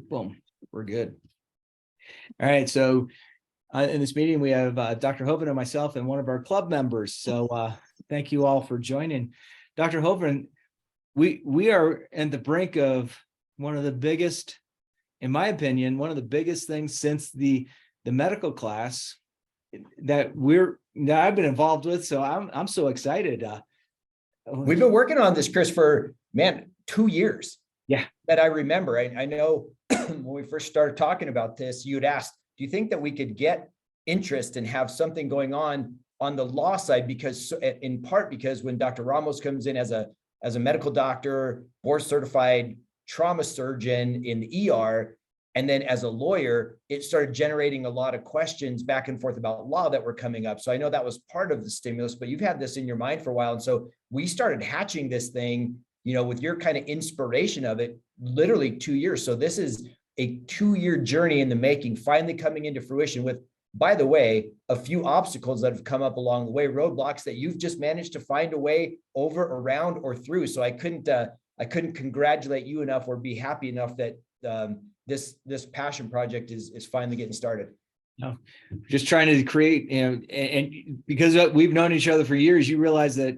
Boom. We're good. All right. So in this meeting, we have Dr. Hovind and myself and one of our club members. So thank you all for joining. Dr. Hovind, we are at the brink of one of the biggest, in my opinion, one of the biggest things since the medical class that I've been involved with. So I'm so excited. We've been working on this, Chris, for 2 years. Yeah. That I remember. I know when we first started talking about this, you'd asked, do you think that we could get interest and have something going on the law side? Because in part because when Dr. Ramos comes in as a medical doctor, board certified trauma surgeon in the ER, and then as a lawyer, it started generating a lot of questions back and forth about law that were coming up. So I know that was part of the stimulus, but you've had this in your mind for a while. And so we started hatching this thing, with your kind of inspiration of it, literally 2 years. So this is a 2-year journey in the making, finally coming into fruition with, by the way, a few obstacles that have come up along the way, roadblocks that you've just managed to find a way over, around, or through. So I couldn't congratulate you enough or be happy enough that this passion project is finally getting started. No, just trying to create, and because we've known each other for years, you realize that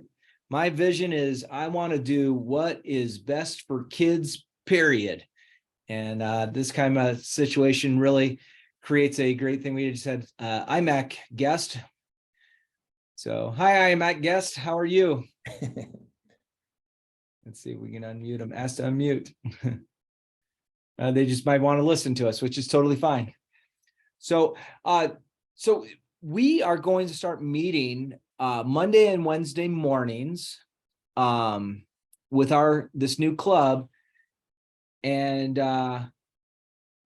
my vision is I want to do what is best for kids, period. And this kind of situation really creates a great thing. We just had IMAC guest. So hi, IMAC guest. How are you? Let's see if we can unmute them. Ask to unmute. They just might want to listen to us, which is totally fine. So we are going to start meeting Monday and Wednesday mornings with this new club. And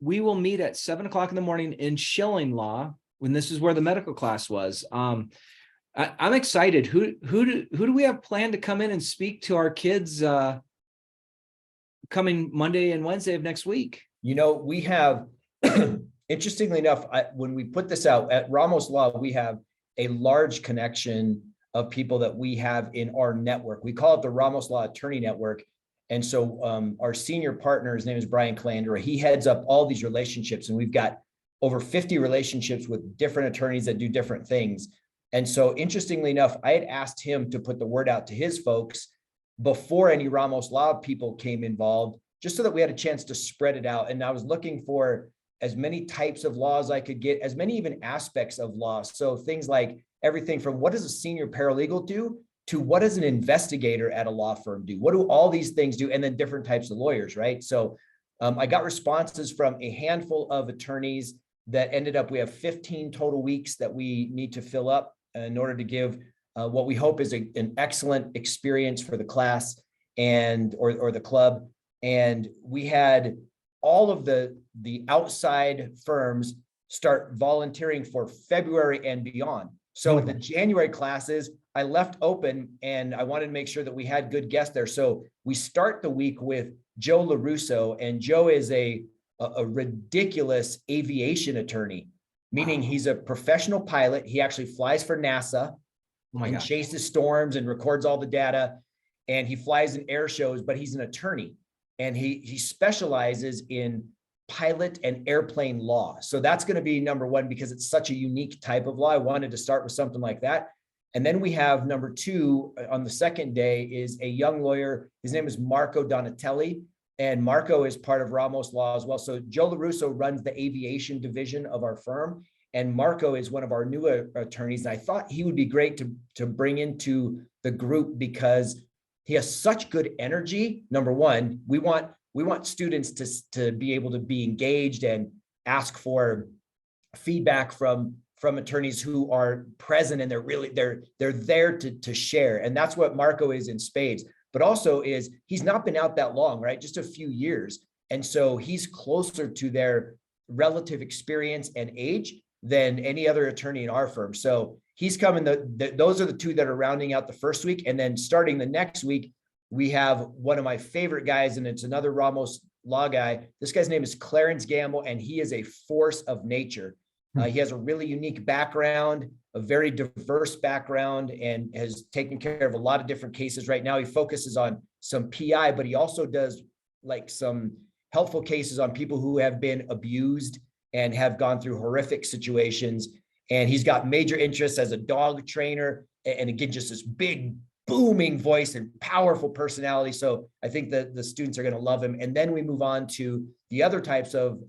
we will meet at 7 o'clock in the morning in Schilling Law, when this is where the medical class was. I'm excited. Who do we have planned to come in and speak to our kids coming Monday and Wednesday of next week? We have, interestingly enough, when we put this out at Ramos Law, we have a large connection of people that we have in our network. We call it the Ramos Law Attorney Network. And so our senior partner, his name is Brian Calandra. He heads up all these relationships, and we've got over 50 relationships with different attorneys that do different things. And so interestingly enough, I had asked him to put the word out to his folks before any Ramos Law people came involved, just so that we had a chance to spread it out. And I was looking for as many types of laws I could get, as many even aspects of law. So things like everything from what does a senior paralegal do to what does an investigator at a law firm do? What do all these things do? And then different types of lawyers, right? So I got responses from a handful of attorneys that ended up, we have 15 total weeks that we need to fill up in order to give what we hope is an excellent experience for the class or the club. And we had all of the outside firms start volunteering for February and beyond. So the January classes, I left open, and I wanted to make sure that we had good guests there. So we start the week with Joe LaRusso, and Joe is a ridiculous aviation attorney, meaning he's a professional pilot. He actually flies for NASA and chases storms and records all the data. And he flies in air shows, but he's an attorney, and he specializes in pilot and airplane law. So that's going to be number one, because it's such a unique type of law. I wanted to start with something like that. And then we have number two on the second day is a young lawyer. His name is Marco Donatelli, and Marco is part of Ramos Law as well. So Joe LaRusso runs the aviation division of our firm, and Marco is one of our newer attorneys. And I thought he would be great to bring into the group because he has such good energy. Number one, we want students to be able to be engaged and ask for feedback from attorneys who are present, and they're there to share. And that's what Marco is in spades, but also he's not been out that long, right? Just a few years. And so he's closer to their relative experience and age than any other attorney in our firm. So he's coming, those are the two that are rounding out the first week. And then starting the next week, we have one of my favorite guys, and it's another Ramos Law guy. This guy's name is Clarence Gamble, and he is a force of nature. He has a really unique background, a very diverse background, and has taken care of a lot of different cases. Right now, he focuses on some PI, but he also does like some helpful cases on people who have been abused and have gone through horrific situations. And he's got major interests as a dog trainer. And again, just this big booming voice and powerful personality. So I think that the students are going to love him. And then we move on to the other types of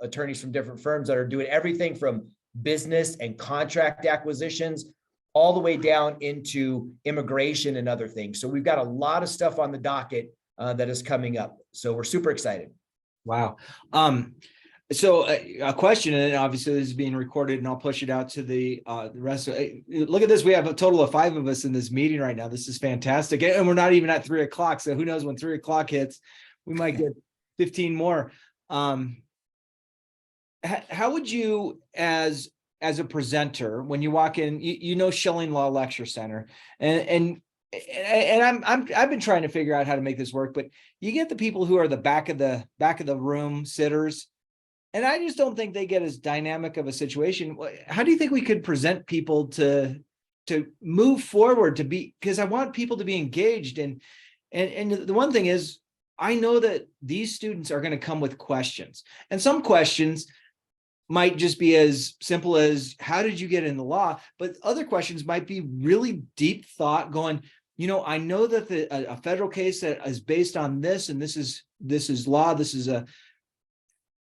attorneys from different firms that are doing everything from business and contract acquisitions all the way down into immigration and other things. So we've got a lot of stuff on the docket that is coming up. So we're super excited. Wow. So a question, and obviously this is being recorded, and I'll push it out to the rest of look at this. We have a total of 5 of us in this meeting right now. This is fantastic. And we're not even at 3 o'clock. So who knows, when 3 o'clock hits, we might get 15 more. How would you, as a presenter, when you walk in, you know, Schilling Law Lecture Center, and I've been trying to figure out how to make this work, but you get the people who are the back of the room sitters, and I just don't think they get as dynamic of a situation. How do you think we could present people to move forward, because I want people to be engaged? And the one thing is, I know that these students are going to come with questions, and some questions might just be as simple as, how did you get in the law? But other questions might be really deep thought, going, you know, I know that a federal case that is based on this, and this is law. This is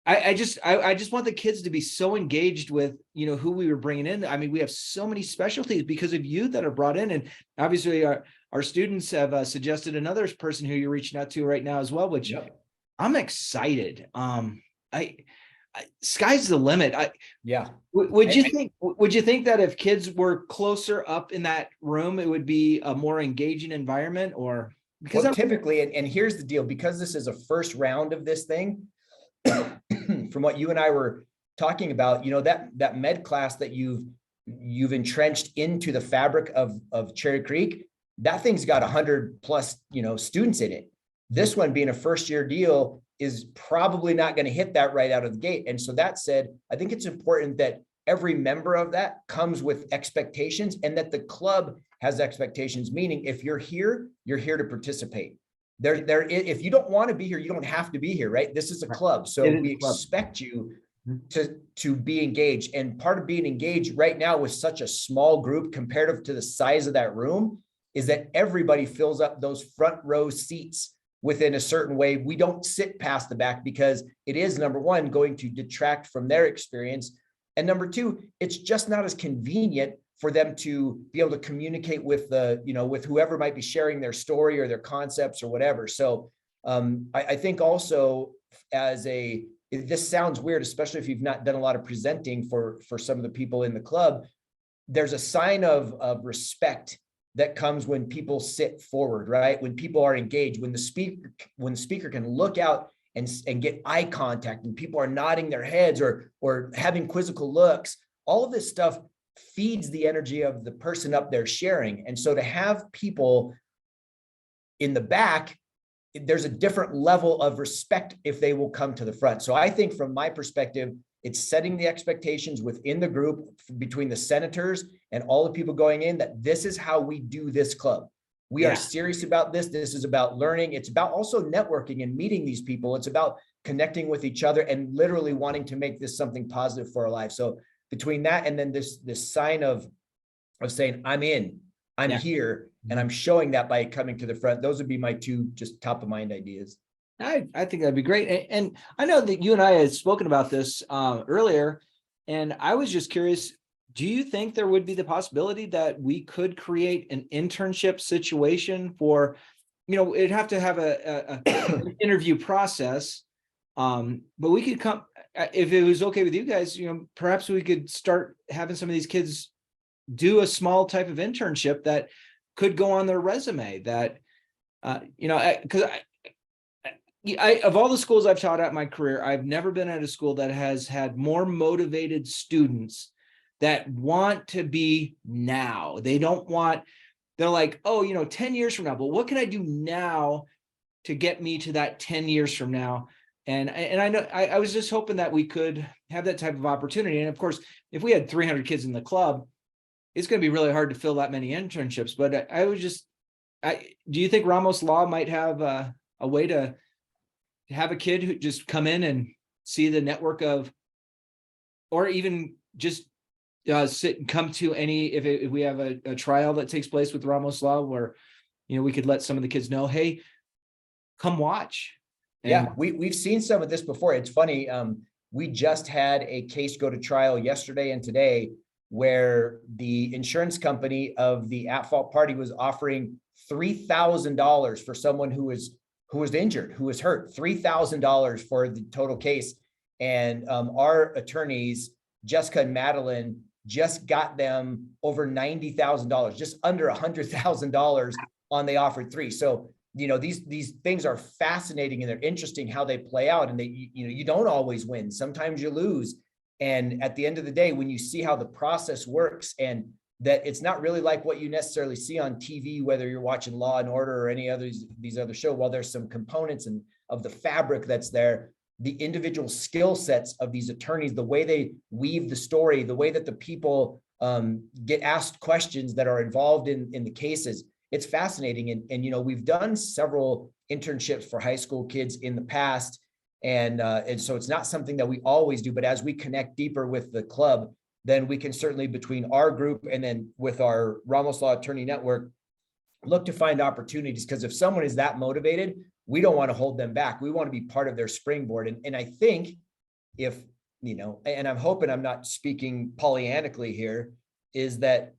I just want the kids to be so engaged with, you know, who we were bringing in. I mean, we have so many specialties because of you that are brought in, and obviously our students have suggested another person who you're reaching out to right now as well, which I'm excited. Sky's the limit. Would you think that if kids were closer up in that room, it would be a more engaging environment? Or because typically, and here's the deal, because this is a first round of this thing, from what you and I were talking about, you know, that med class that you've entrenched into the fabric of Cherry Creek, that thing's got 100+ students in it. This one, being a first year deal, is probably not going to hit that right out of the gate. And so that said, I think it's important that every member of that comes with expectations, and that the club has expectations, meaning if you're here to participate. If you don't want to be here, you don't have to be here, right? This is a club. So we expect you to be engaged. And part of being engaged right now with such a small group comparative to the size of that room is that everybody fills up those front row seats within a certain way. We don't sit past the back, because it is, number one, going to detract from their experience. And number two, it's just not as convenient for them to be able to communicate with with whoever might be sharing their story or their concepts or whatever. So I think also, this sounds weird, especially if you've not done a lot of presenting for some of the people in the club, there's a sign of respect that comes when people sit forward, right? When people are engaged, when the speaker can look out and get eye contact, and people are nodding their heads or having quizzical looks, all of this stuff feeds the energy of the person up there sharing. And so to have people in the back, there's a different level of respect if they will come to the front. So I think from my perspective, it's setting the expectations within the group between the senators and all the people going in, that this is how we do this club. We are serious about this. This is about learning. It's about also networking and meeting these people. It's about connecting with each other and literally wanting to make this something positive for our lives. So between that and then this sign of saying, I'm in, I'm here, and I'm showing that by coming to the front, those would be my 2 just top of mind ideas. I think that'd be great. And I know that you and I had spoken about this earlier, and I was just curious, do you think there would be the possibility that we could create an internship situation for, it'd have to have an interview process, but we could come, if it was okay with you guys, perhaps we could start having some of these kids do a small type of internship that could go on their resume, that, because of all the schools I've taught at in my career, I've never been at a school that has had more motivated students that want to be now. They don't want, they're like, 10 years from now, but what can I do now to get me to that 10 years from now? And I know I was just hoping that we could have that type of opportunity. And of course, if we had 300 kids in the club, it's going to be really hard to fill that many internships. But do you think Ramos Law might have a way to have a kid who just come in and see the network of, or even just sit and come to any, if we have a trial that takes place with Ramos Law where, we could let some of the kids know, hey, come watch. Yeah, we've seen some of this before. It's funny. We just had a case go to trial yesterday and today where the insurance company of the at-fault party was offering $3,000 for someone who was injured, who was hurt, $3,000 for the total case. And our attorneys, Jessica and Madeline, just got them over $90,000, just under $100,000 on they offered three. So, these things are fascinating and they're interesting how they play out. And you don't always win. Sometimes you lose. And at the end of the day, when you see how the process works and that it's not really like what you necessarily see on TV, whether you're watching Law and Order or any other these other shows, while there's some components and of the fabric that's there, the individual skill sets of these attorneys, the way they weave the story, the way that the people get asked questions that are involved in the cases, it's fascinating. And we've done several internships for high school kids in the past. And so it's not something that we always do, but as we connect deeper with the club, then we can certainly, between our group and then with our Ramos Law Attorney Network, look to find opportunities. Because if someone is that motivated, we don't want to hold them back. We want to be part of their springboard. And I think if, and I'm hoping I'm not speaking Pollyannically here, is that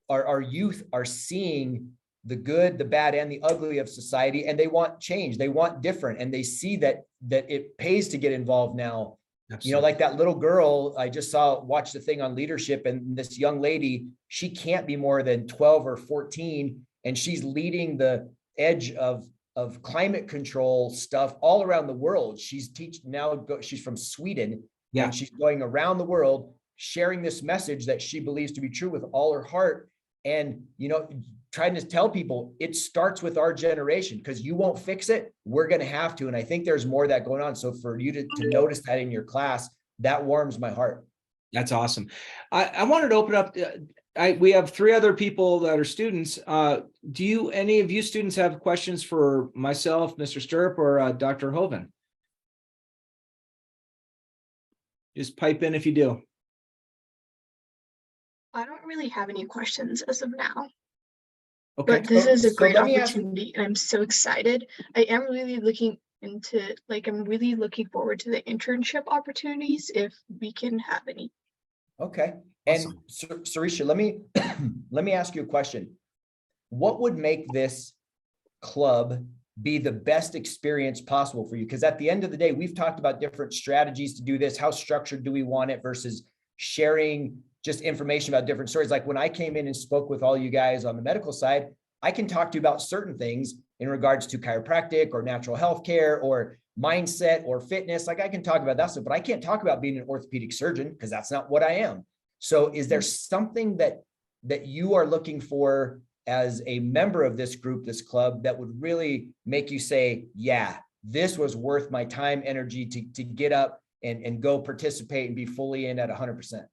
our youth are seeing the good, the bad, and the ugly of society, and they want change. They want different, and they see that it pays to get involved now. Absolutely. Like that little girl I just watched the thing on leadership, and this young lady, she can't be more than 12 or 14, and she's leading the edge of climate control stuff all around the world. She's she's from Sweden, and she's going around the world sharing this message that she believes to be true with all her heart. And, trying to tell people it starts with our generation, because you won't fix it. We're going to have to. And I think there's more of that going on. So for you to notice that in your class, that warms my heart. That's awesome. I wanted to open up. We have three other people that are students. Do any of you students have questions for myself, Mr. Stirrup, or Dr. Hoven? Just pipe in if you do. I don't really have any questions as of now. Okay. But this is a great opportunity, and I'm so excited. I am really looking into, I'm really looking forward to the internship opportunities if we can have any. Okay. And Sarisha, let me ask you a question. What would make this club be the best experience possible for you? Because at the end of the day, we've talked about different strategies to do this. How structured do we want it versus sharing just information about different stories? Like when I came in and spoke with all you guys on the medical side, I can talk to you about certain things in regards to chiropractic or natural health care or mindset or fitness. Like I can talk about that stuff, but I can't talk about being an orthopedic surgeon because that's not what I am. So is there something that you are looking for as a member of this group, this club, that would really make you say, yeah, this was worth my time, energy to get up and go participate and be fully in at 100%?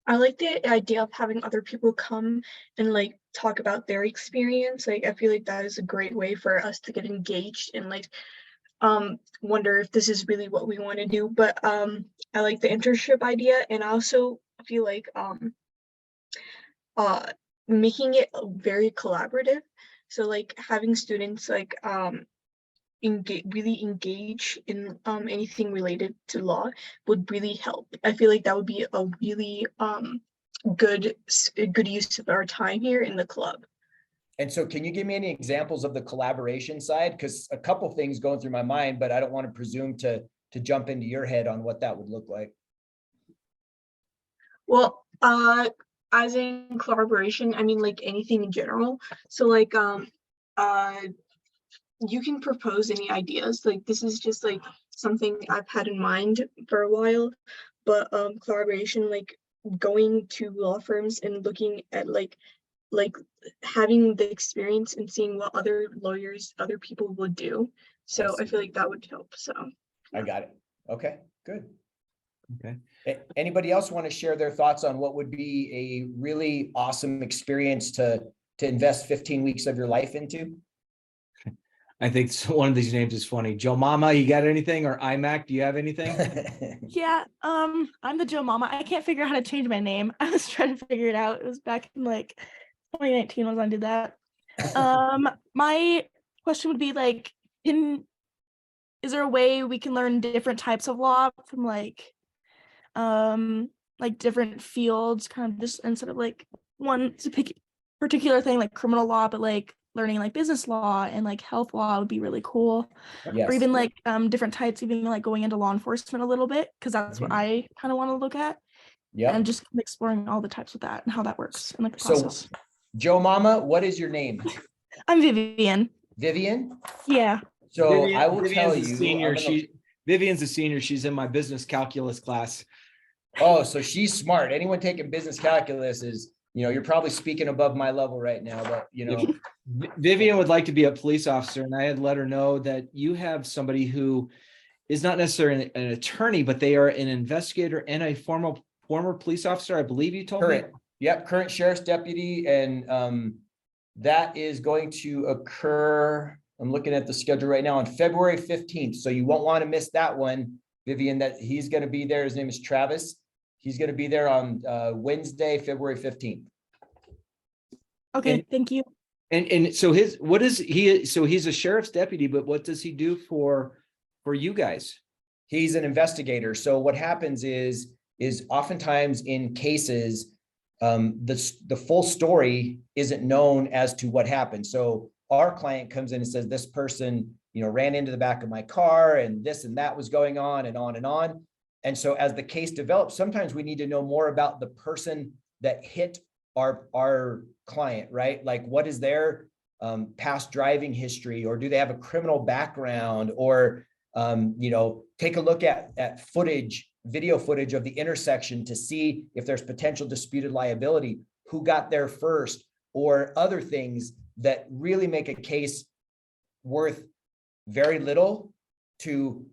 I like the idea of having other people come and talk about their experience. I feel like that is a great way for us to get engaged and wonder if this is really what we want to do. But I like the internship idea, and I also feel like making it very collaborative. So having students really engage in anything related to law would really help. I feel like that would be a really good use of our time here in the club. And so can you give me any examples of the collaboration side? Because a couple things going through my mind, but I don't want to presume to jump into your head on what that would look like. Well, as in collaboration, I mean anything in general. So you can propose any ideas. This is just something I've had in mind for a while, but collaboration, going to law firms and looking at having the experience and seeing what other people would do. So I feel like that would help. So I got it. Okay, good. Okay. Anybody else want to share their thoughts on what would be a really awesome experience to invest 15 weeks of your life into? I think one of these names is funny. Joe Mama, you got anything? Or iMac, do you have anything? Yeah, I'm the Joe Mama. I can't figure out how to change my name. I was trying to figure it out. It was back in like 2019 when I did that. My question would be like, is there a way we can learn different types of law from like different fields, kind of just instead of like one particular thing like criminal law, but like learning like business law and like health law would be really cool. Or Yes. even like different types, even like going into law enforcement a little bit, because that's what I kind of want to look at. Yeah. And just exploring all the types with that and how that works and like the So, process. Joe Mama, what is your name? I'm Vivian. Vivian? Yeah. So Vivian- I will Vivian's tell a you. senior. Vivian's a senior. She's in my business calculus class. Oh, so she's smart. Anyone taking business calculus is, you're probably speaking above my level right now, but Vivian would like to be a police officer, and I had let her know that you have somebody who is not necessarily an attorney, but they are an investigator and a former police officer. I believe you told me. current. Yep, current sheriff's deputy, and that is going to occur. I'm looking at the schedule right now on February 15th. So you won't want to miss that one, Vivian, that he's going to be there. His name is Travis. He's going to be there on Wednesday, February 15th. Okay, thank you. And so he's a sheriff's deputy, but what does he do for you guys? He's an investigator. So what happens is oftentimes in cases, the full story isn't known as to what happened. So our client comes in and says, this person, ran into the back of my car and this and that was going on and on and on. And so as the case develops, sometimes we need to know more about the person that hit our client, right? Like what is their past driving history, or do they have a criminal background, or take a look at video footage of the intersection to see if there's potential disputed liability, who got there first, or other things that really make a case worth very little to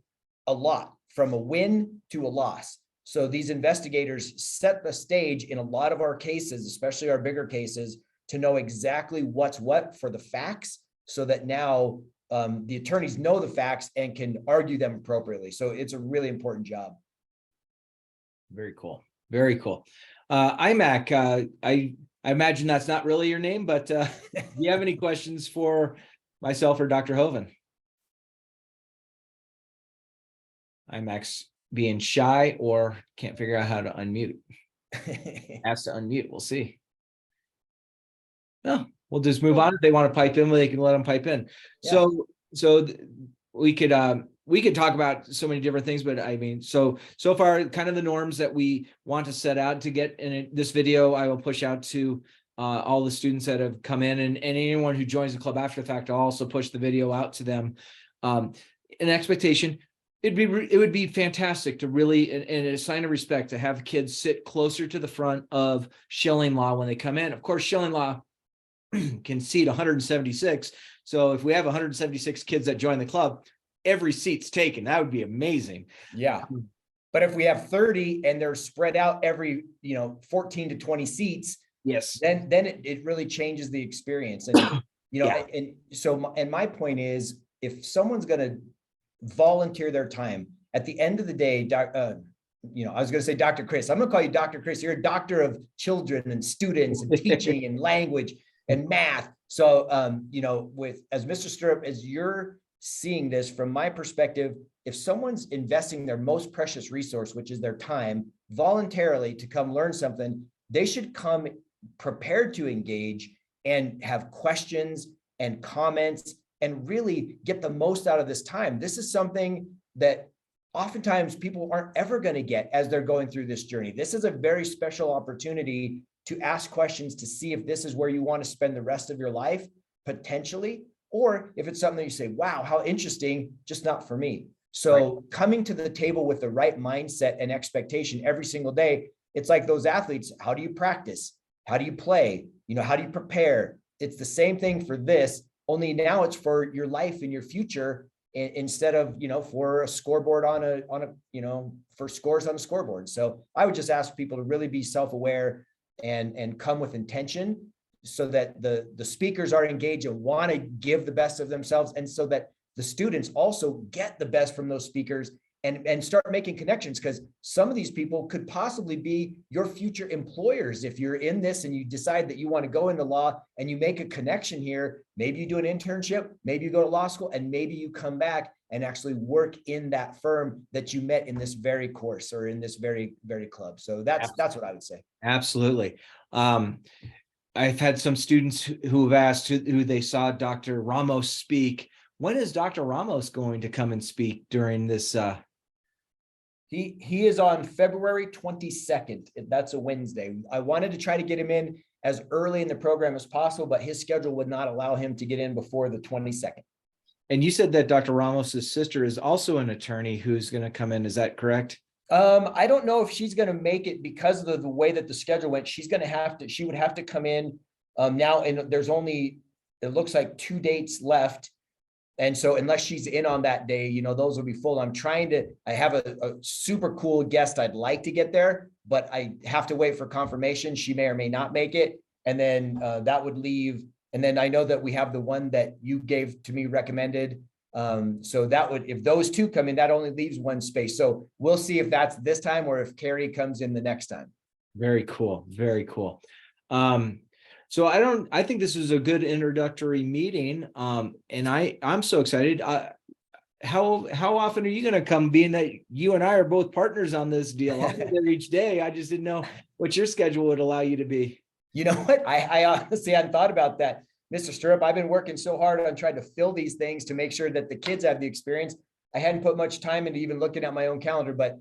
a lot, from a win to a loss. So these investigators set the stage in a lot of our cases, especially our bigger cases, to know exactly what's what for the facts, so that now the attorneys know the facts and can argue them appropriately. So it's a really important job. Very cool. Very cool. iMac, I imagine that's not really your name, but do you have any questions for myself or Dr. Hoven? iMac's being shy or can't figure out how to unmute. Has to unmute. We'll see. No, we'll just move on. If they want to pipe in, they can let them pipe in. Yeah. So we could talk about so many different things, but I mean, so far, kind of the norms that we want to set out to get in this video, I will push out to all the students that have come in, and anyone who joins the club after the fact. I'll also push the video out to them. An expectation. It would be fantastic to really, and a sign of respect, to have kids sit closer to the front of Schilling Law when they come in. Of course, Schilling Law can seat 176. So if we have 176 kids that join the club, every seat's taken. That would be amazing. Yeah. But if we have 30 and they're spread out every, 14 to 20 seats, yes, then it really changes the experience. And, and so, and my point is, if someone's going to volunteer their time at the end of the day, I was going to say Dr. Chris, I'm going to call you Dr. Chris. You're a doctor of children and students and teaching and language and math. So, as Mr. Stirrup, as you're seeing this from my perspective, if someone's investing their most precious resource, which is their time, voluntarily to come learn something, they should come prepared to engage and have questions and comments and really get the most out of this time. This is something that oftentimes people aren't ever going to get as they're going through this journey. This is a very special opportunity to ask questions to see if this is where you want to spend the rest of your life, potentially, or if it's something that you say, wow, how interesting, just not for me. So coming to the table with the right mindset and expectation every single day, it's like those athletes. How do you practice? How do you play? How do you prepare? It's the same thing for this, only now it's for your life and your future, instead of, for a scoreboard for scores on a scoreboard. So I would just ask people to really be self-aware and come with intention so that the speakers are engaged and want to give the best of themselves, and so that the students also get the best from those speakers and start making connections, because some of these people could possibly be your future employers. If you're in this and you decide that you want to go into law and you make a connection here, maybe you do an internship, maybe you go to law school, and maybe you come back and actually work in that firm that you met in this very course or in this very club. So that's what I would say. Absolutely. I've had some students who have asked who they saw Dr. Ramos speak. When is Dr. Ramos going to come and speak during this? He is on February 22nd. That's a Wednesday. I wanted to try to get him in as early in the program as possible, but his schedule would not allow him to get in before the 22nd. And you said that Dr. Ramos's sister is also an attorney who's going to come in. Is that correct? I don't know if she's going to make it because of the way that the schedule went. She would have to come in now, and there's only, it looks like 2 dates left. And so unless she's in on that day, you know, those will be full. I have a super cool guest I'd like to get there, but I have to wait for confirmation. She may or may not make it. And then that would leave. And then I know that we have the one that you gave to me recommended. So that would, if those two come in, that only leaves one space. So we'll see if that's this time or if Carrie comes in the next time. Very cool. Very cool. So I think this was a good introductory meeting. And I'm so excited. How often are you going to come, being that you and I are both partners on this deal? I'll be there each day. I just didn't know what your schedule would allow you to be. You know what? I honestly hadn't thought about that, Mr. Stirrup. I've been working so hard on trying to fill these things to make sure that the kids have the experience. I hadn't put much time into even looking at my own calendar, but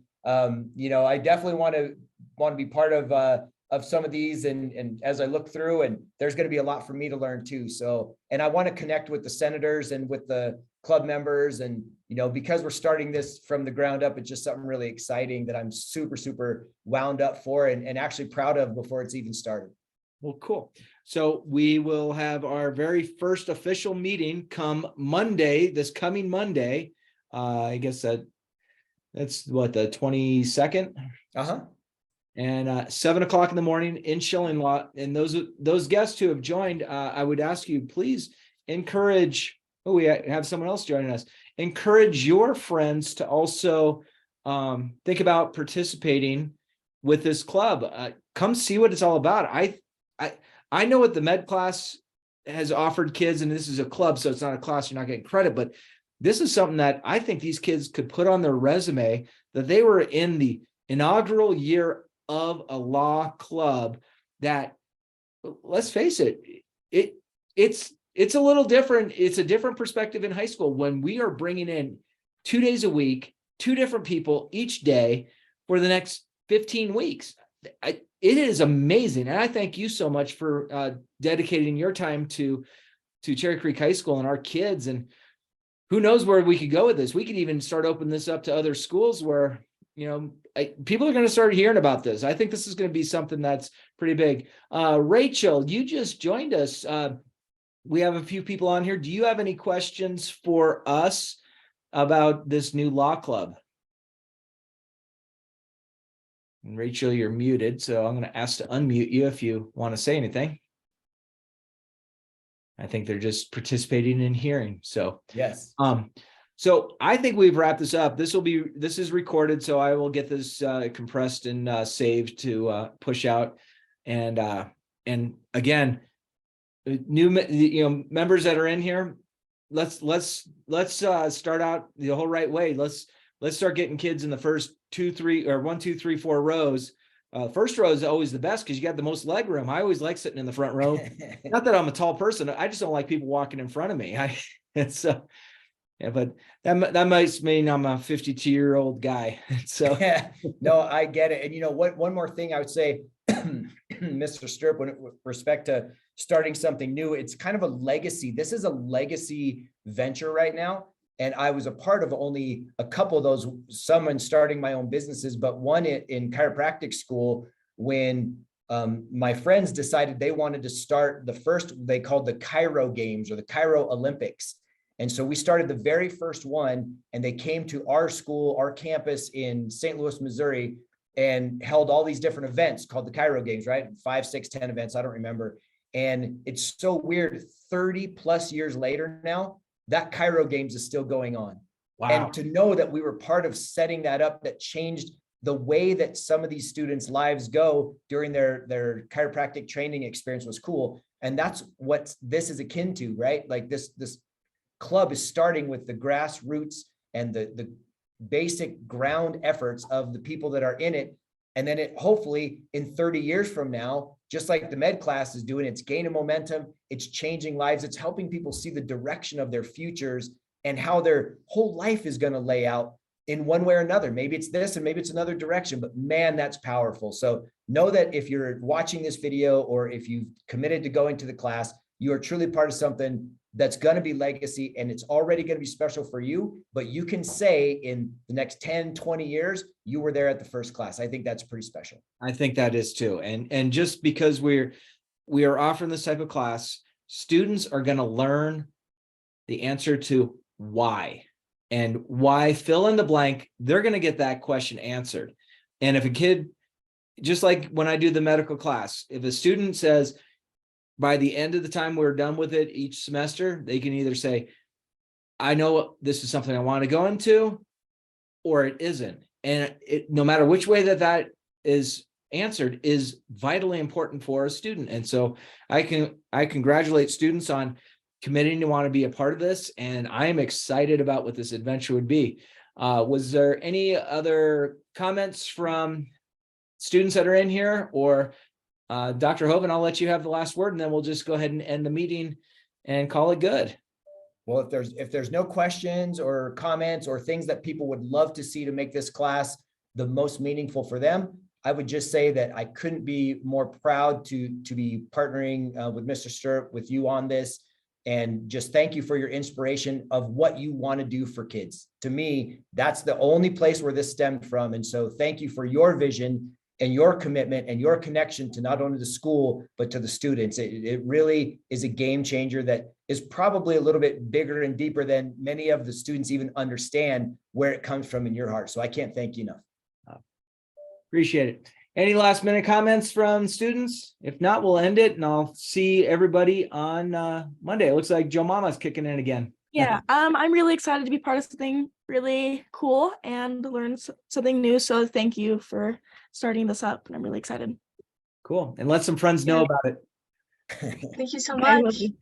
you know, I definitely want to be part of some of these, and as I look through, and there's going to be a lot for me to learn too. So, and I want to connect with the senators and with the club members, and you know, because we're starting this from the ground up, it's just something really exciting that I'm super wound up for and actually proud of before it's even started. Well, cool. So we will have our very first official meeting come Monday, this coming Monday. I guess that's what, the 22nd? And 7 o'clock in the morning in Schilling Law. And those guests who have joined, I would ask you, please encourage, we have someone else joining us. Encourage your friends to also think about participating with this club. Come see what it's all about. I know what the med class has offered kids, and this is a club, so it's not a class, you're not getting credit, but this is something that I think these kids could put on their resume, that they were in the inaugural year of a law club. That, let's face it, it's a little different. It's a different perspective in high school when we are bringing in 2 days a week, 2 different people each day for the next 15 weeks. It is amazing. And I thank you so much for dedicating your time to Cherry Creek High School and our kids. And who knows where we could go with this. We could even start opening this up to other schools where, you know, people are going to start hearing about this. I think this is going to be something that's pretty big. Rachel, you just joined us. We have a few people on here. Do you have any questions for us about this new law club? And Rachel, you're muted, so I'm going to ask to unmute you if you want to say anything. I think they're just participating in hearing. So yes. So I think we've wrapped this up. This is recorded, so I will get this compressed and saved to push out. And again, new members that are in here, let's start out the whole right way. Let's start getting kids in the first 2, 3, or 1, 2, 3, 4 rows. First row is always the best because you got the most leg room. I always like sitting in the front row. Not that I'm a tall person. I just don't like people walking in front of me. Yeah, but that might mean I'm a 52-year-old guy. So yeah, no, I get it. And you know what? One more thing I would say, Mr. Stirrup, with respect to starting something new, it's kind of a legacy. This is a legacy venture right now. And I was a part of only a couple of those, some in starting my own businesses, but one in chiropractic school when my friends decided they wanted to start the first, they called the Chiro Games or the Chiro Olympics. And so we started the very first one, and they came to our school, our campus in St. Louis, Missouri, and held all these different events called the Chiro Games, right? 5, 6, 10 events, I don't remember. And it's so weird, 30 plus years later now, that Cairo Games is still going on. Wow. And to know that we were part of setting that up, that changed the way that some of these students' lives go during their chiropractic training experience was cool. And that's what this is akin to, right? Like this club is starting with the grassroots and the basic ground efforts of the people that are in it. And then it hopefully in 30 years from now, just like the med class is doing, it's gaining momentum, it's changing lives, it's helping people see the direction of their futures and how their whole life is going to lay out in one way or another. Maybe it's this and maybe it's another direction, but man, that's powerful. So know that if you're watching this video or if you've committed to going to the class, you are truly part of something that's going to be legacy, and it's already going to be special for you, but you can say in the next 10, 20 years, you were there at the first class. I think that's pretty special. I think that is too. And just because we are offering this type of class, students are going to learn the answer to why, and why, fill in the blank. They're going to get that question answered. And if a kid, just like when I do the medical class, if a student says, by the end of the time we're done with it each semester, they can either say, I know this is something I want to go into, or it isn't. And no matter which way that is answered is vitally important for a student. And so I congratulate students on committing to want to be a part of this. And I am excited about what this adventure would be. Was there any other comments from students that are in here, or Dr. Hoven, I'll let you have the last word, and then we'll just go ahead and end the meeting and call it good. Well, if there's no questions or comments or things that people would love to see to make this class the most meaningful for them, I would just say that I couldn't be more proud to be partnering with Mr. Stirrup, with you on this. And just thank you for your inspiration of what you want to do for kids. To me, that's the only place where this stemmed from. And so thank you for your vision and your commitment and your connection to not only the school, but to the students. It really is a game changer that is probably a little bit bigger and deeper than many of the students even understand where it comes from in your heart. So I can't thank you enough. Appreciate it. Any last minute comments from students? If not, we'll end it, and I'll see everybody on Monday. It looks like Joe Mama's kicking in again. Yeah, I'm really excited to be part of something really cool and learn something new. So thank you for starting this up, and I'm really excited. Cool. And let some friends know about it. Thank you so Okay, I love much. you.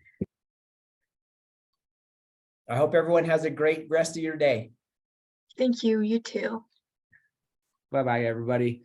I hope everyone has a great rest of your day. Thank you. You too. Bye-bye, everybody.